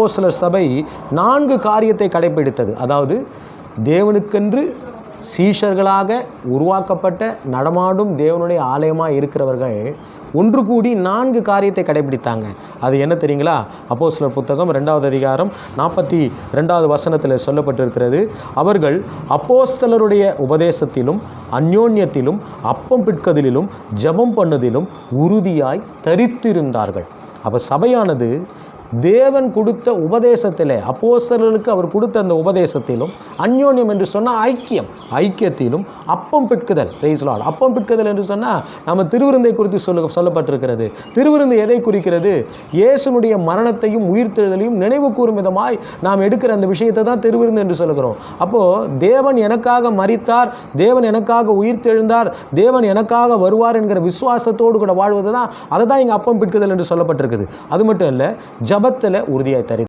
அப்போஸ்தலர் சபை 4 காரியத்தை கடைபிடித்தது. அதாவது தேவனுக்கென்று சீஷர்களாக உருவாக்கப்பட்ட நடமாடும் தேவனுடைய ஆலயமாக இருக்கிறவர்கள் ஒன்று கூடி 4 காரியத்தை கடைபிடித்தாங்க. அது என்ன தெரியுங்களா? அப்போஸ்தலர் புத்தகம் 2வது அதிகாரம் 42வது வசனத்தில் சொல்லப்பட்டிருக்கிறது. அவர்கள் அப்போஸ்தலருடைய உபதேசத்திலும் அந்யோன்யத்திலும் அப்பம் பிட்கதிலும் ஜெபம் பண்ணுதிலும் உறுதியாய் தரித்திருந்தார்கள். அப்போ சபையானது தேவன் கொடுத்த உபதேசத்தில், அப்போஸ்தலர்களுக்கு அவர் கொடுத்த அந்த உபதேசத்திலும், அந்யோன்யம் என்று சொன்னால் ஐக்கியத்திலும், அப்பம் பிட்குதல், பிரைஸ் லார்ட். அப்பம் பிட்குதல் என்று சொன்னால் நம்ம திருவிருந்தை குறித்து சொல்லப்பட்டிருக்கிறது. திருவிருந்து எதை குறிக்கிறது? இயேசுனுடைய மரணத்தையும் உயிர்த்தெழுதலையும் நினைவு கூறும் விதமாய் நாம் எடுக்கிற அந்த விஷயத்தை தான் திருவிருந்து என்று சொல்லுகிறோம். அப்போது தேவன் எனக்காக மரித்தார், தேவன் எனக்காக உயிர்த்தெழுந்தார், தேவன் எனக்காக வருவார் என்கிற விசுவாசத்தோடு கூட வாழ்வது தான், அதை தான் இங்கே அப்பம் பிட்குதல் என்று சொல்லப்பட்டிருக்குது. அது மட்டும் இல்லை, ஜபத்தில் உறுதியாய் தரி